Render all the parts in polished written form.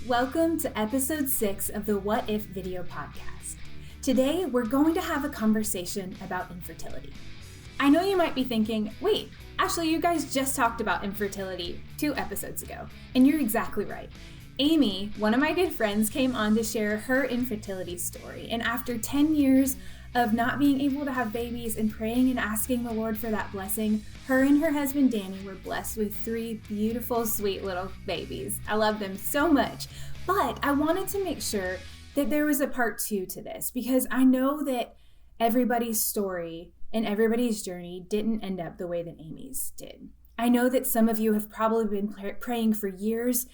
Welcome to episode 6 of the What If video podcast. Today, we're going to have a conversation about infertility. I know you might be thinking, wait, Ashley, you guys just talked about infertility 2 episodes ago, and you're exactly right. Amy, one of my good friends, came on to share her infertility story, and after 10 years of not being able to have babies and praying and asking the Lord for that blessing, her and her husband Danny were blessed with 3 beautiful, sweet little babies. I love them so much. But I wanted to make sure that there was a part 2 to this, because I know that everybody's story and everybody's journey didn't end up the way that Amy's did. I know that some of you have probably been praying for years,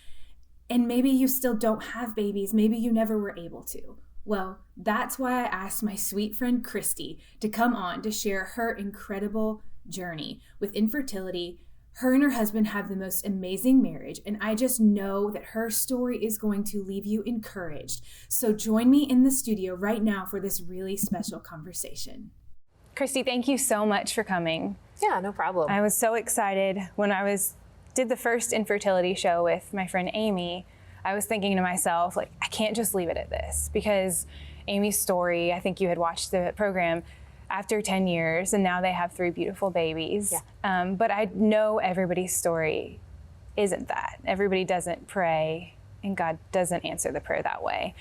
and maybe you still don't have babies. Maybe you never were able to. Well, that's why I asked my sweet friend Christy to come on to share her incredible journey with infertility. Her and her husband have the most amazing marriage, and I just know that her story is going to leave you encouraged. So join me in the studio right now for this really special conversation. Christy, thank you so much for coming. Yeah, no problem. I was so excited when I did the first infertility show with my friend Amy. I was thinking to myself, like, I can't just leave it at this, because Amy's story, I think you had watched the program, after 10 years, and now they have 3 beautiful babies. Yeah. But I know everybody's story isn't that. Everybody doesn't pray, and God doesn't answer the prayer that way.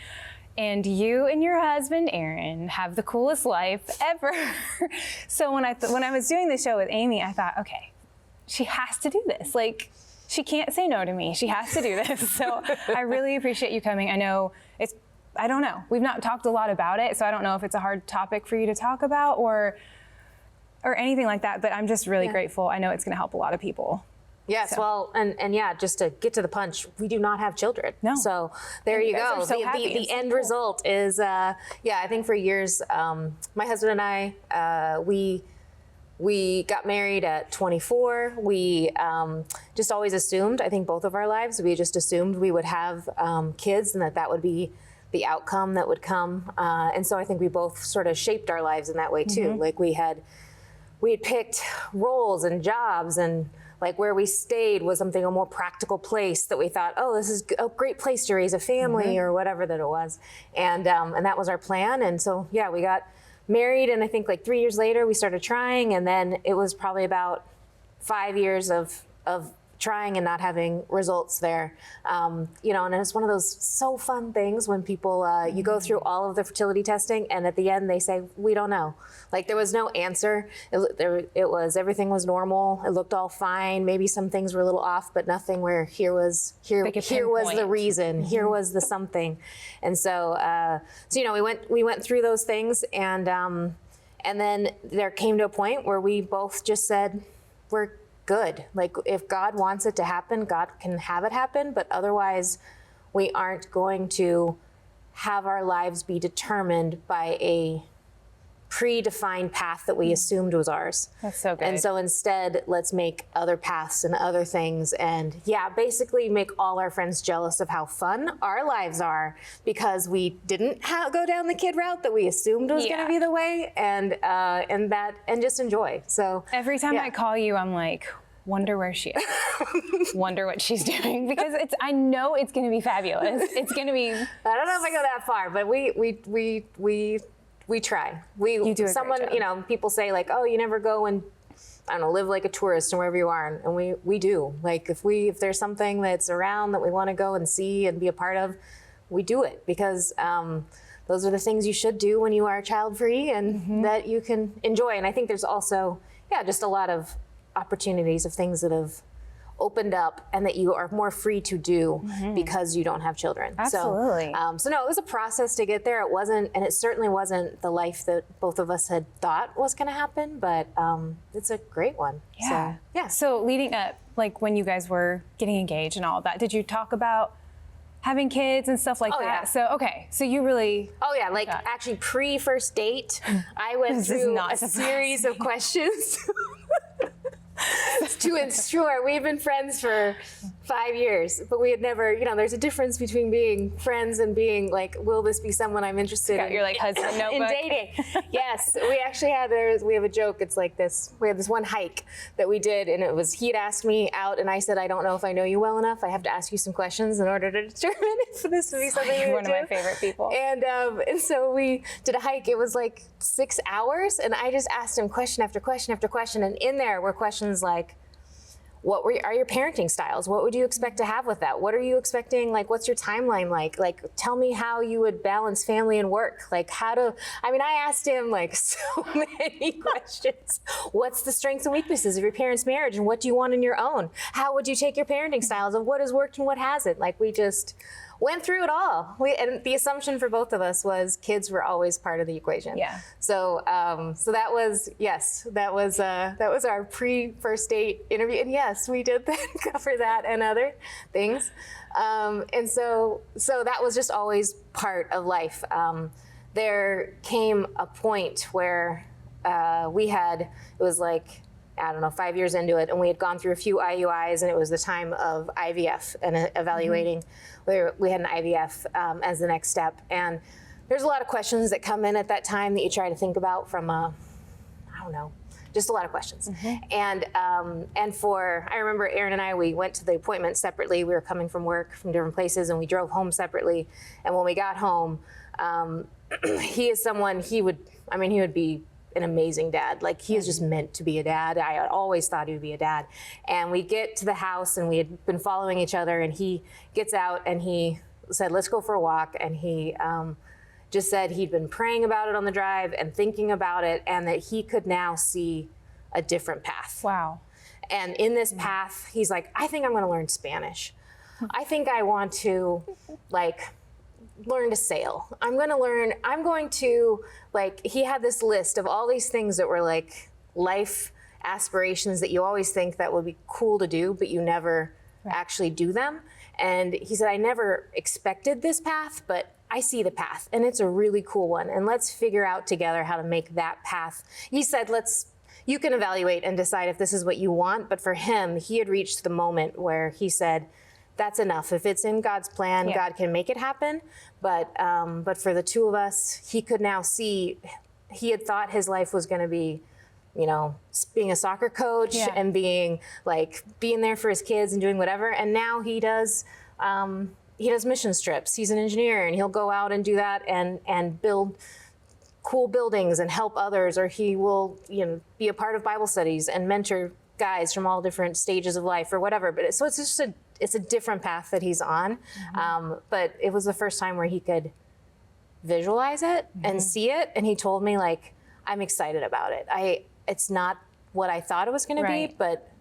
And you and your husband, Aaron, have the coolest life ever. So when I was doing the show with Amy, I thought, okay, she has to do this. Like, she can't say no to me. She has to do this. So I really appreciate you coming. I know I don't know. We've not talked a lot about it, so I don't know if it's a hard topic for you to talk about or anything like that, but I'm just really grateful. I know it's going to help a lot of people. Yes, so. Well, and yeah, just to get to the punch, we do not have children. No. So there you go. So the end result is, I think for years, my husband and I, we got married at 24. We just always assumed, I think both of our lives, we just assumed we would have kids, and that would be the outcome that would come. And so I think we both sort of shaped our lives in that way too. Mm-hmm. Like we had picked roles and jobs, and like where we stayed was a more practical place that we thought, oh, this is a great place to raise a family or whatever that it was. And that was our plan. And so, yeah, we got married, and I think like 3 years later we started trying, and then it was probably about 5 years of trying and not having results there. And it's one of those so fun things when people, you go through all of the fertility testing, and at the end they say, we don't know. Like there was no answer. Everything was normal. It looked all fine. Maybe some things were a little off, but nothing where here was the reason, here was the something. And so, we went through those things, and then there came to a point where we both just said, we're good. Like if God wants it to happen, God can have it happen, but otherwise we aren't going to have our lives be determined by a predefined path that we assumed was ours. That's so good. And so instead, let's make other paths and other things, and basically make all our friends jealous of how fun our lives are, because we didn't go down the kid route that we assumed was going to be the way, and just enjoy. So every time I call you, I'm like, wonder where she is. Wonder what she's doing, because I know it's going to be fabulous. It's going to be. I don't know if I go that far, but we try. You do a great job. People say like, oh, you never go and, I don't know, live like a tourist and wherever you are. And we do. Like if there's something that's around that we want to go and see and be a part of, we do it, because those are the things you should do when you are child free, and that you can enjoy. And I think there's also, just a lot of opportunities of things that have opened up and that you are more free to do because you don't have children. Absolutely. So no, it was a process to get there. It wasn't, and it certainly wasn't the life that both of us had thought was going to happen, but it's a great one. Yeah. So, yeah. So leading up, like when you guys were getting engaged and all of that, did you talk about having kids and stuff like that? Yeah. So, okay. So you really... Oh yeah, like actually pre-first date, I went through a series of questions to ensure. We've been friends for 5 years, but we had never, there's a difference between being friends and being like, will this be someone I'm interested in? You're like husband notebook. In dating. Yes, we actually we have a joke. It's like this. We had this one hike that we did, and it was, he'd asked me out, and I said, I don't know if I know you well enough. I have to ask you some questions in order to determine if this would be something we would do. One of my favorite people. And so we did a hike. It was like 6 hours, and I just asked him question after question after question, and in there were questions like, what are your parenting styles? What would you expect to have with that? What are you expecting? Like, what's your timeline like? Like, tell me how you would balance family and work. Like, I asked him like so many questions. What's the strengths and weaknesses of your parents' marriage, and what do you want in your own? How would you take your parenting styles, and what has worked and what hasn't? Like, we just went through it all. And the assumption for both of us was kids were always part of the equation. Yeah. So that was our pre-first date interview. And yes, we did then cover that and other things. And so that was just always part of life. There came a point where it was like, I don't know, 5 years into it, and we had gone through a few IUIs, and it was the time of IVF and evaluating where we had an IVF as the next step. And there's a lot of questions that come in at that time that you try to think about from, I don't know, just a lot of questions. And I remember Aaron and I, we went to the appointment separately. We were coming from work from different places, and we drove home separately. And when we got home, he is someone, he would be an amazing dad. Like, he is just meant to be a dad. I always thought he would be a dad. And we get to the house, and we had been following each other, and he gets out and he said, let's go for a walk. And he just said he'd been praying about it on the drive and thinking about it, and that he could now see a different path. Wow. And in this path, he's like, I think I'm going to learn Spanish. I think I want to learn to sail. He had this list of all these things that were like life aspirations that you always think that would be cool to do, but you never actually do them. And he said, I never expected this path, but I see the path, and it's a really cool one. And let's figure out together how to make that path. He said, you can evaluate and decide if this is what you want. But for him, he had reached the moment where he said, that's enough. If it's in God's plan, God can make it happen. But for the two of us, he could now see, he had thought his life was going to be, being a soccer coach and being there for his kids and doing whatever. And now he does mission trips. He's an engineer, and he'll go out and do that and build cool buildings and help others, or he will, be a part of Bible studies and mentor guys from all different stages of life or whatever. But it's just it's a different path that he's on. But it was the first time where he could visualize it and see it. And he told me, I'm excited about it. It's not what I thought it was going to be, but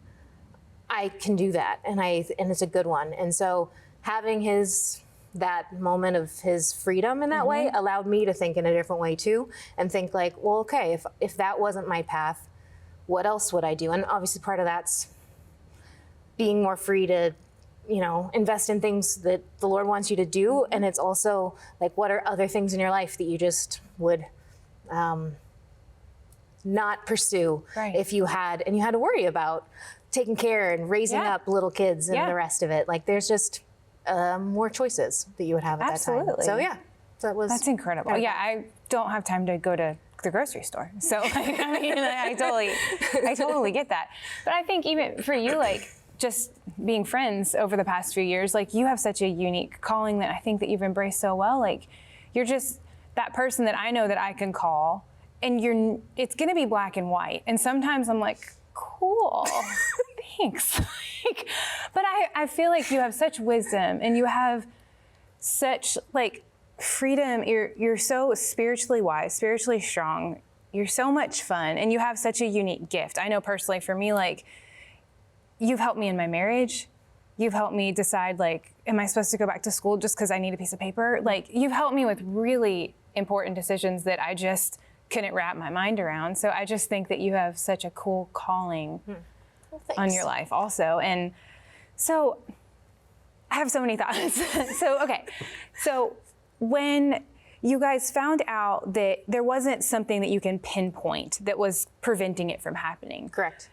I can do that. And it's a good one. And so having that moment of his freedom in that way allowed me to think in a different way too, and think well, okay, if that wasn't my path, what else would I do? And obviously part of that's being more free to, invest in things that the Lord wants you to do. And it's also what are other things in your life that you just would not pursue if you had to worry about taking care and raising up little kids and the rest of it. There's just more choices that you would have at that time. So that's incredible. Yeah, I don't have time to go to the grocery store. So I totally get that. But I think even for you, just being friends over the past few years, you have such a unique calling that I think that you've embraced so well. You're just that person that I know that I can call, and it's gonna be black and white. And sometimes I'm like, cool, thanks. But I feel like you have such wisdom, and you have such freedom. You're so spiritually wise, spiritually strong. You're so much fun, and you have such a unique gift. I know personally for me, you've helped me in my marriage. You've helped me decide, am I supposed to go back to school just because I need a piece of paper? You've helped me with really important decisions that I just couldn't wrap my mind around. So I just think that you have such a cool calling on your life also. And so I have so many thoughts. So when you guys found out that there wasn't something that you can pinpoint that was preventing it from happening. Correct.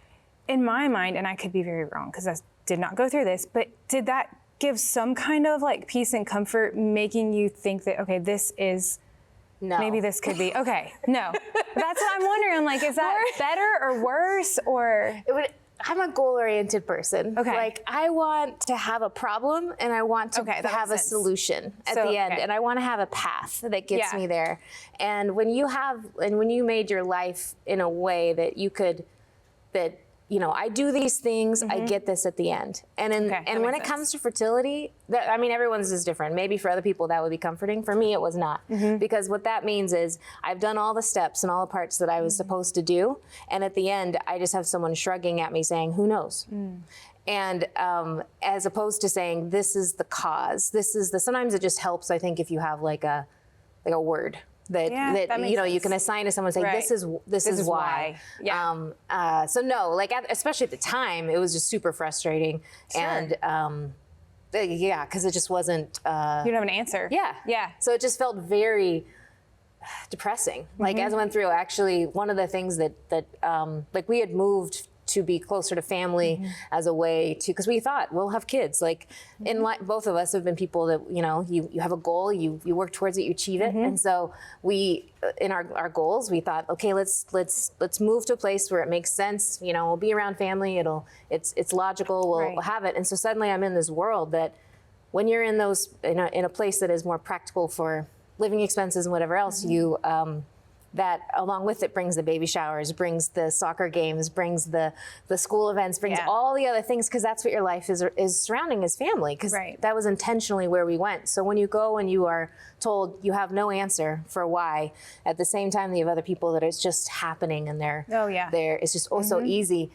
In my mind, and I could be very wrong because did not go through this, but did that give some kind of like peace and comfort, making you think that, okay, this is, maybe this could be, okay, no. That's what I'm wondering. I'm like, is that better or worse or? I'm a goal-oriented person. Okay. Like, I want to have a problem and I want to have a solution at the end. And I want to have a path that gets me there. And when you made your life in a way that you could, I do these things, I get this at the end. And when it comes to fertility, everyone's is different. Maybe for other people that would be comforting. For me, it was not. Because what that means is I've done all the steps and all the parts that I was supposed to do. And at the end, I just have someone shrugging at me saying, who knows? And as opposed to saying, this is the cause. Sometimes it just helps, I think, if you have like a word. That you can assign to someone, say this is why. So no, like especially at the time, it was just super frustrating, and because it just wasn't. You don't have an answer. Yeah. So it just felt very depressing. Like as I went through, actually, one of the things that like we had moved to be closer to family as a way to, because we thought we'll have kids. Like both of us have been people that, you have a goal, you work towards it, you achieve it. And so we, in our goals, we thought, okay, let's move to a place where it makes sense. We'll be around family. It's logical. We'll have it. And so suddenly I'm in this world that when you're in a place that is more practical for living expenses and whatever else, that along with it brings the baby showers, brings the soccer games, brings the school events, brings all the other things, because that's what your life is surrounding as family, because that was intentionally where we went. So when you go and you are told you have no answer for why, at the same time you have other people that it's just happening and it's just so easy.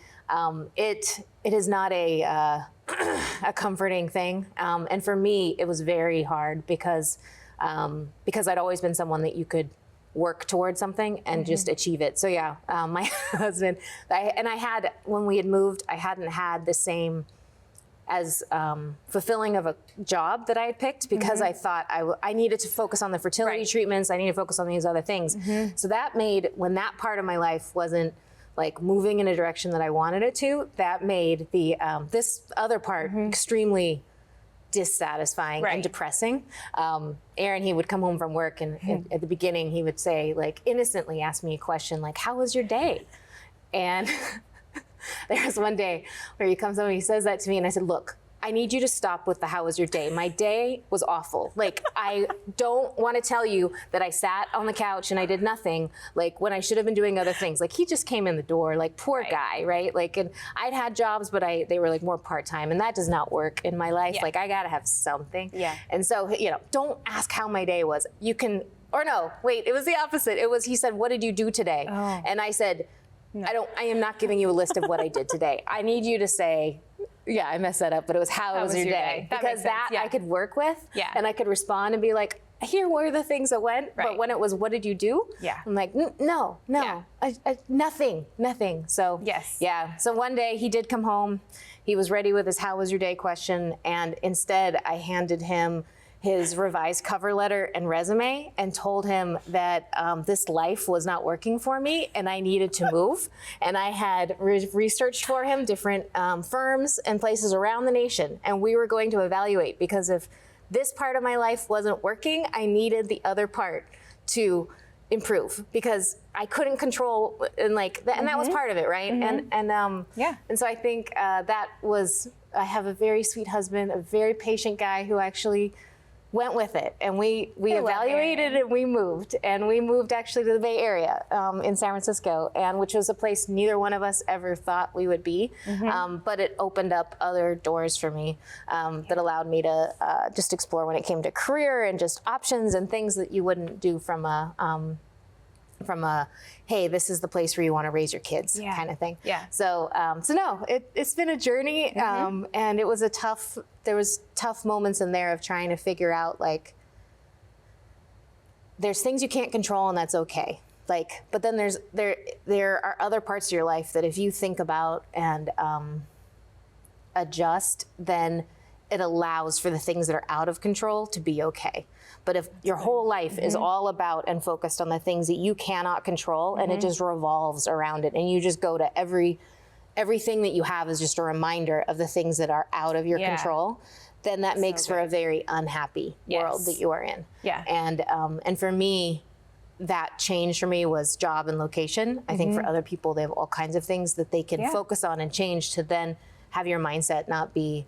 It is not a comforting thing. And for me, it was very hard because I'd always been someone that you could work towards something and just achieve it. So my husband, when we had moved, I hadn't had the same as fulfilling of a job that I had picked, because I thought I needed to focus on the fertility treatments. I needed to focus on these other things. So that made, when that part of my life wasn't like moving in a direction that I wanted it to, that made the this other part extremely dissatisfying and depressing. Aaron, he would come home from work and at the beginning he would say, like, innocently ask me a question like, how was your day? And there was one day where he comes home and he says that to me, and I said, look, I need you to stop with the how was your day. My day was awful. Like, I don't want to tell you that I sat on the couch and I did nothing, like when I should have been doing other things. Like, he just came in the door, like, poor guy, right? Like, and I'd had jobs, but they were like more part-time, and that does not work in my life. Like, I gotta have something. And so, don't ask how my day was. You can, or no, wait, it was the opposite. It was, he said, what did you do today? And I said, I am not giving you a list of what I did today. I need you to say, I messed that up, but it was how was your day? Because that I could work with, and I could respond and be like, here were the things that went, but when it was, what did you do? I'm like, no, nothing. So so one day he did come home, he was ready with his how was your day question, and instead I handed him his revised cover letter and resume and told him that this life was not working for me and I needed to move. And I had researched for him different firms and places around the nation, and we were going to evaluate, because if this part of my life wasn't working, I needed the other part to improve, because I couldn't control, and that was part of it, right? And so I think that was, I have a very sweet husband, a very patient guy who actually went with it, and we evaluated and we moved actually to the Bay Area in San Francisco, and which was a place neither one of us ever thought we would be, but it opened up other doors for me that allowed me to just explore when it came to career and just options and things that you wouldn't do from a hey, this is the place where you want to raise your kids kind of thing. So no, it's been a journey, and it was there was tough moments in there of trying to figure out, like, there's things you can't control, and that's okay. Like, but then there are other parts of your life that if you think about and adjust, then it allows for the things that are out of control to be okay. But if your whole life is all about and focused on the things that you cannot control, and it just revolves around it, and you just go to every everything that you have is just a reminder of the things that are out of your control, then that makes for a very unhappy world that you are in. Yeah. And for me, that change for me was job and location. I think for other people, they have all kinds of things that they can focus on and change to then have your mindset not be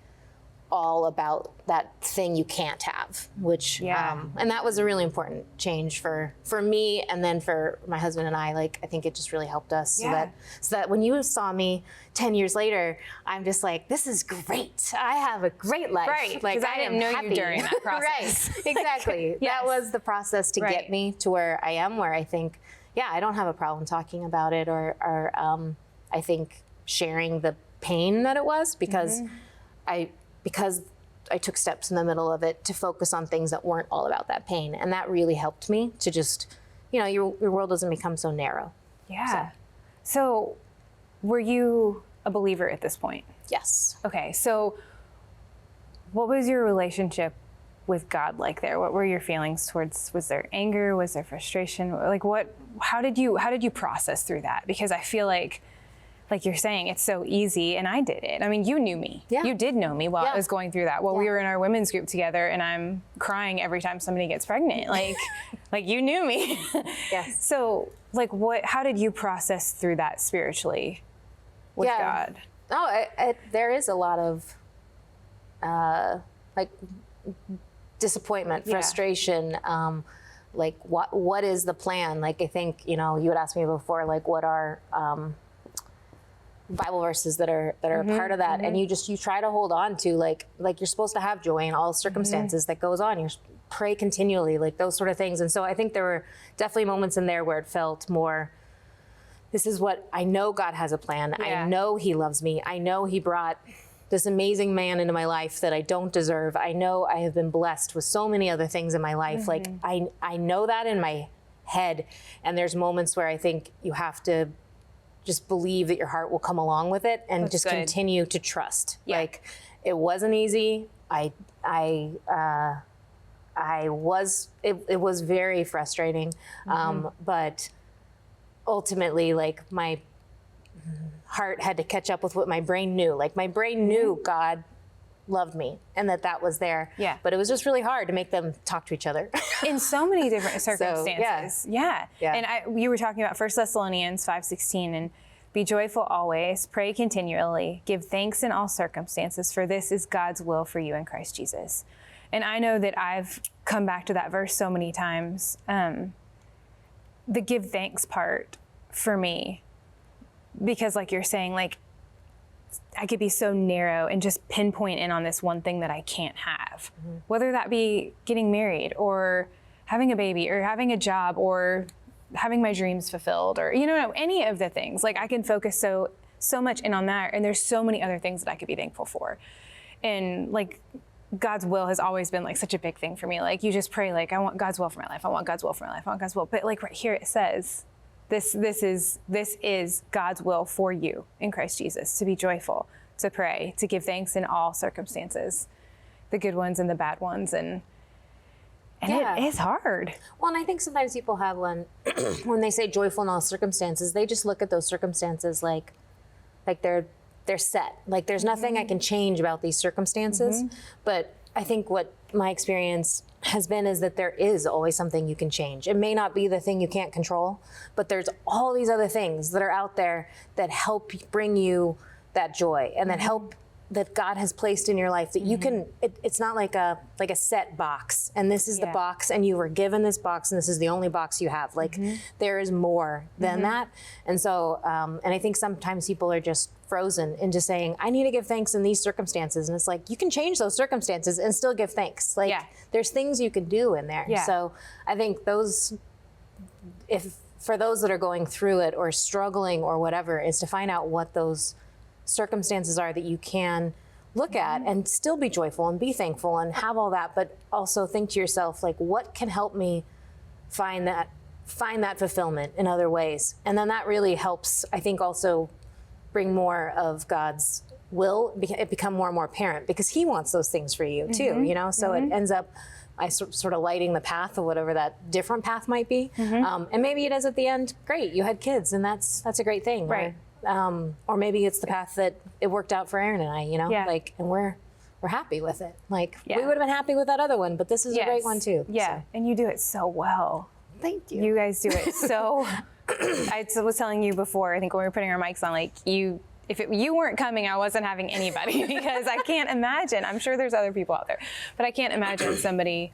all about that thing you can't have, which, and that was a really important change for me. And then for my husband and I, like, I think it just really helped us so that when you saw me 10 years later, I'm just like, this is great. I have a great life. Right. Like, I didn't know you during that process. Right. Exactly. That was the process to get me to where I am, where I think, I don't have a problem talking about it or I think sharing the pain that it was because I took steps in the middle of it to focus on things that weren't all about that pain. And that really helped me to just, your world doesn't become so narrow. Yeah. So were you a believer at this point? Yes. Okay. So what was your relationship with God like there? What were your feelings towards, was there anger? Was there frustration? Like how did you process through that? Because I feel like you're saying, it's so easy, and I did it. I mean, you knew me. Yeah. You did know me while I was going through that. While we were in our women's group together, and I'm crying every time somebody gets pregnant. Like you knew me. Yes. So, how did you process through that spiritually with God? Oh, there is a lot of disappointment, frustration. What is the plan? Like, I think, you had asked me before, what are Bible verses that are part of that, and you try to hold on to like you're supposed to have joy in all circumstances that goes on. You pray continually, like those sort of things. And so I think there were definitely moments in there where it felt more, this is what I know. God has a plan. I know He loves me. I know He brought this amazing man into my life that I don't deserve. I know I have been blessed with so many other things in my life. Like I know that in my head, and there's moments where I think you have to just believe that your heart will come along with it and continue to trust. Yeah. Like, it wasn't easy. It was very frustrating. But ultimately, my heart had to catch up with what my brain knew. Like, my brain knew God loved me and that was there. Yeah. But it was just really hard to make them talk to each other. In so many different circumstances. So, yeah. And you were talking about 1 Thessalonians 5:16, and be joyful always, pray continually, give thanks in all circumstances, for this is God's will for you in Christ Jesus. And I know that I've come back to that verse so many times. The give thanks part for me, because like you're saying, I could be so narrow and just pinpoint in on this one thing that I can't have, whether that be getting married or having a baby or having a job or having my dreams fulfilled or, any of the things. I can focus so much in on that. And there's so many other things that I could be thankful for. And God's will has always been such a big thing for me. You just pray, I want God's will for my life. I want God's will for my life. I want God's will. But right here it says, this is God's will for you in Christ Jesus, to be joyful, to pray, to give thanks in all circumstances, the good ones and the bad ones. And it is hard. Well, and I think sometimes people have when they say joyful in all circumstances, they just look at those circumstances like they're set. There's nothing I can change about these circumstances. But I think what my experience has been is that there is always something you can change. It may not be the thing you can't control, but there's all these other things that are out there that help bring you that joy and that help, that God has placed in your life that you can, it's not like a set box, and this is the box, and you were given this box, and this is the only box you have. There is more than that. And so, and I think sometimes people are just frozen into saying, I need to give thanks in these circumstances. And it's you can change those circumstances and still give thanks. There's things you can do in there. Yeah. So I think for those that are going through it or struggling or whatever, is to find out what those circumstances are that you can look at and still be joyful and be thankful and have all that, but also think to yourself, what can help me find that fulfillment in other ways? And then that really helps, I think, also bring more of God's will, it become more and more apparent, because He wants those things for you too, so it ends up sort of lighting the path of whatever that different path might be. And maybe it is at the end, great, you had kids, and that's a great thing. Right. or maybe it's the path that it worked out for Aaron and I, you know, like, and we're happy with it. Like we would have been happy with that other one, but this is a great one too. Yeah. So. And you do it so well. Thank you. You guys do it so. I was telling you before, I think when we were putting our mics on, like you weren't coming, I wasn't having anybody because I can't imagine. I'm sure there's other people out there, but I can't imagine somebody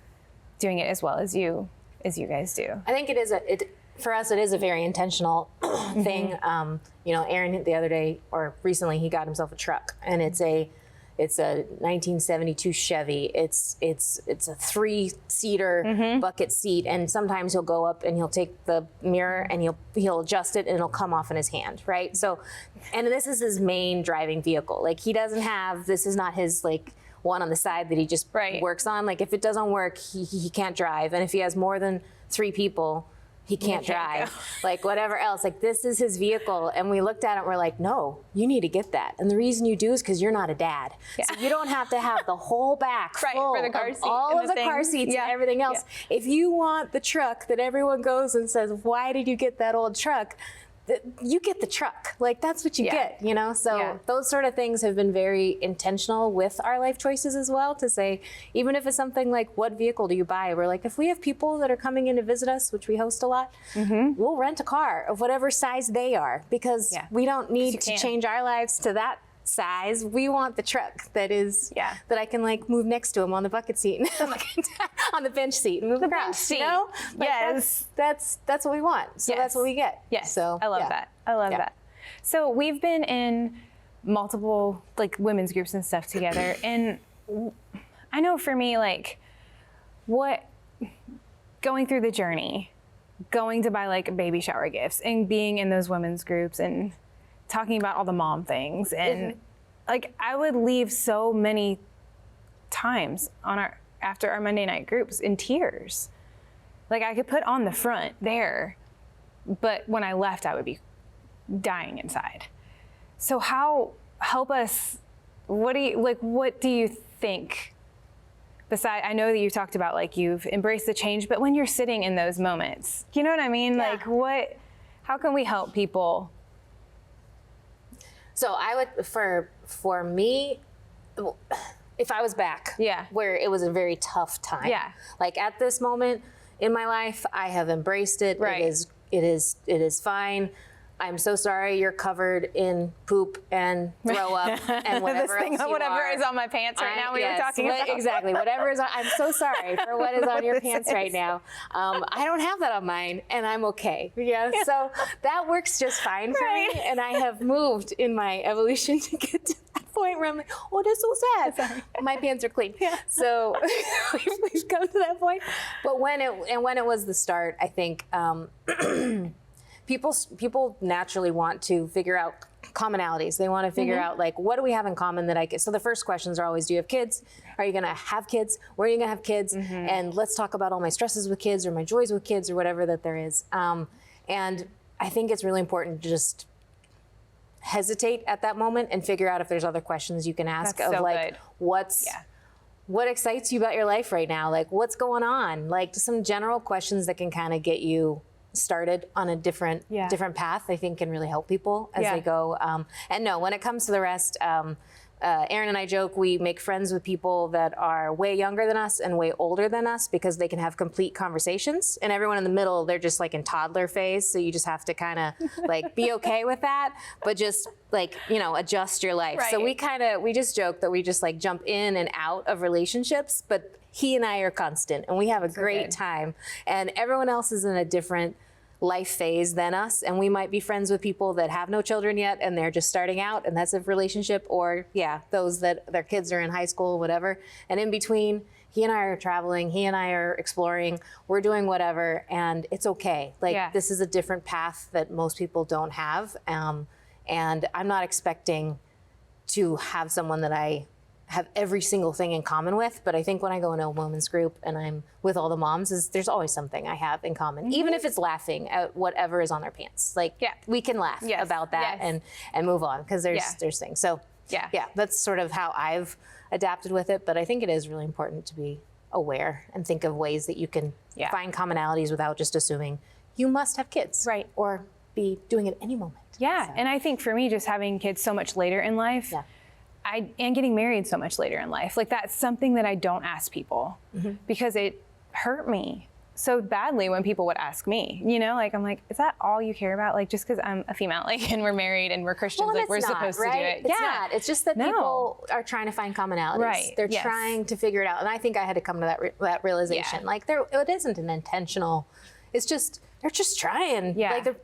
doing it as well as you guys do. I think it is for us, it is a very intentional thing. You know, Aaron the other day or recently, he got himself a truck, and it's a 1972 Chevy. It's a 3-seater bucket seat, and sometimes he'll go up and he'll take the mirror and he'll adjust it and it'll come off in his hand, right? So, and this is his main driving vehicle. Like he doesn't have, this is not his like one on the side that he just works on. Like if it doesn't work, he can't drive. And if he has more than 3 people, he can't drive, like whatever else. Like this is his vehicle. And we looked at it and we're like, no, you need to get that. And the reason you do is because you're not a dad. So you don't have to have the whole back full for the car seat of all of the car seats and everything else. If you want the truck that everyone goes and says, why did you get that old truck? You get the truck. Like that's what you get, you know? So those sort of things have been very intentional with our life choices as well, to say, even if it's something like, what vehicle do you buy? We're like, if we have people that are coming in to visit us, which we host a lot, we'll rent a car of whatever size they are, because we don't need to change our lives to that size. We want the truck that is that I can like move next to him on the bucket seat, on the bench seat, and move across. You know, like that's what we want. So that's what we get. Yes. So I love that. I love that. So we've been in multiple like women's groups and stuff together, and I know for me, like going through the journey, going to buy like baby shower gifts and being in those women's groups and talking about all the mom things, and like I would leave so many times after our Monday night groups in tears. Like I could put on the front there, but when I left, I would be dying inside. So help us, what do you think? Besides, I know that you talked about like you've embraced the change, but when you're sitting in those moments, you know what I mean? Like how can we help people? So I would, for me, if I was back, where it was a very tough time, like at this moment in my life, I have embraced it. It is fine. I'm so sorry you're covered in poop and throw up and whatever else you whatever is on my pants right now. We were talking about exactly whatever is on. I'm so sorry for what is on your pants right now. I don't have that on mine, and I'm okay. So that works just fine for me. And I have moved in my evolution to get to that point where I'm like, oh, that's so sad. My pants are clean. So we've come to that point. But when it was the start, I think. People naturally want to figure out commonalities. They want to figure out like, what do we have in common that I get? So the first questions are always, do you have kids? Are you going to have kids? Where are you going to have kids? And let's talk about all my stresses with kids or my joys with kids or whatever that there is. And I think it's really important to just hesitate at that moment and figure out if there's other questions you can ask. That's of so like, good. what excites you about your life right now? Like, what's going on? Like some general questions that can kind of get you started on a different path, I think can really help people as they go. And no, when it comes to the rest, Aaron and I joke, we make friends with people that are way younger than us and way older than us because they can have complete conversations. And everyone in the middle, they're just like in toddler phase. So you just have to kind of like be okay with that, but just like, adjust your life. So we just joke that we just like jump in and out of relationships, but he and I are constant and we have a great time, and everyone else is in a different life phase than us, and we might be friends with people that have no children yet and they're just starting out, and that's a relationship, or those that their kids are in high school, whatever. And in between, he and I are traveling, he and I are exploring, we're doing whatever, and it's okay. Like this is a different path that most people don't have, and I'm not expecting to have someone that I have every single thing in common with, but I think when I go into a women's group and I'm with all the moms, there's always something I have in common, even if it's laughing at whatever is on their pants. Like we can laugh about that and move on, because there's things. So that's sort of how I've adapted with it. But I think it is really important to be aware and think of ways that you can find commonalities without just assuming you must have kids, or be doing it any moment. Yeah, So. and I think for me, just having kids so much later in life, and getting married so much later in life, like that's something that I don't ask people because it hurt me so badly when people would ask me, you know, like I'm like, is that all you care about? Like just because I'm a female, like, and we're married and we're Christians, Well, like we're supposed to do it. It's not. It's just that people are trying to find commonalities. Right. They're trying to figure it out. And I think I had to come to that realization. Yeah. Like it isn't an intentional, it's just, they're just trying. Yeah. Like they're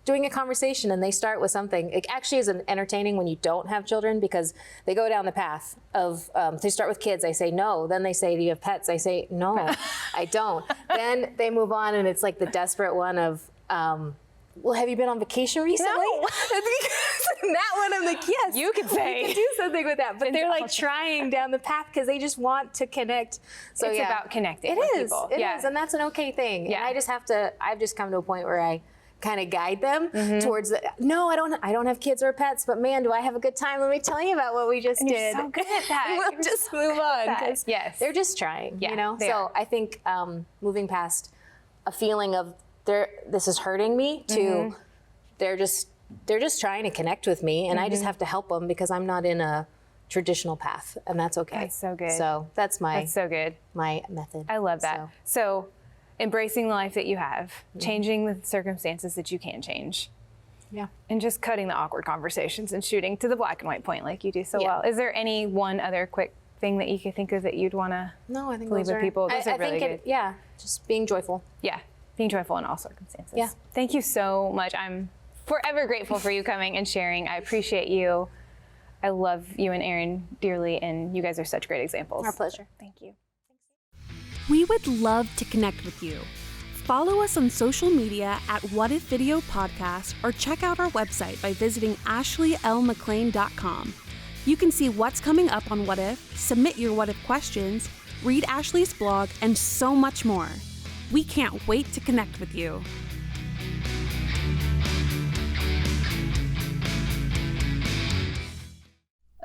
doing a conversation and they start with something. It actually is entertaining when you don't have children because they go down the path of, they start with kids. I say no. Then they say, do you have pets? I say, no, I don't. Then they move on and it's like the desperate one of, well, have you been on vacation recently? No. That one, I'm like, yes. You could say. You can do something with that. But they're like trying down the path because they just want to connect. So it's about connecting with people. It is, and that's an okay thing. Yeah. And I've just come to a point where I kind of guide them towards no, I don't have kids or pets, but man, do I have a good time. Let me tell you about what we just and did. You're so good at that. We'll just move on. Yes. They're just trying, Yeah, you know? they are. I think moving past a feeling of this is hurting me to they're just trying to connect with me and I just have to help them because I'm not in a traditional path and that's okay. That's so good. So that's so good. My method. I love that. So embracing the life that you have, changing the circumstances that you can change. Yeah. And just cutting the awkward conversations and shooting to the black and white point like you do so well. Is there any one other quick thing that you could think of that you'd want to leave with people? Those are really good. Just being joyful. Yeah. Being joyful in all circumstances. Yeah. Thank you so much. I'm forever grateful for you coming and sharing. I appreciate you. I love you and Aaron dearly, and you guys are such great examples. Our pleasure. Thank you. We would love to connect with you. Follow us on social media at WhatIf Video Podcast or check out our website by visiting ashleylmcclain.com. You can see what's coming up on What If, submit your What If questions, read Ashley's blog, and so much more. We can't wait to connect with you.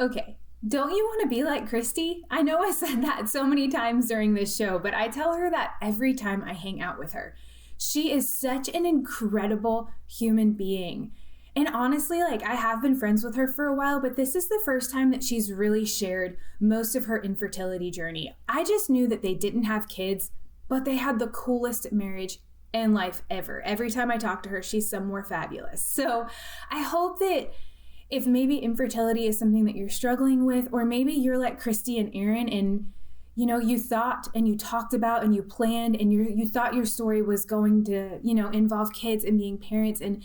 Okay, don't you want to be like Christy? I know I said that so many times during this show, but I tell her that every time I hang out with her. She is such an incredible human being. And honestly, like I have been friends with her for a while, but this is the first time that she's really shared most of her infertility journey. I just knew that they didn't have kids, but they had the coolest marriage and life ever. Every time I talk to her, she's somewhere fabulous. So I hope that if maybe infertility is something that you're struggling with, or maybe you're like Christy and Aaron and you know, you thought and you talked about and you planned and you thought your story was going to, you know, involve kids and being parents and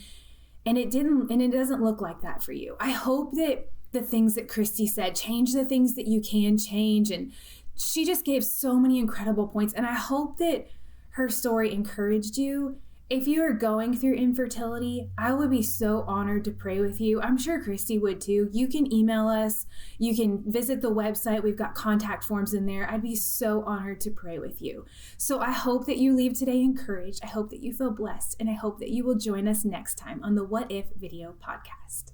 it didn't, and it doesn't look like that for you. I hope that the things that Christy said, change the things that you can change. And she just gave so many incredible points. And I hope that her story encouraged you. If you are going through infertility, I would be so honored to pray with you. I'm sure Christy would too. You can email us. You can visit the website. We've got contact forms in there. I'd be so honored to pray with you. So I hope that you leave today encouraged. I hope that you feel blessed. And I hope that you will join us next time on the What If Video Podcast.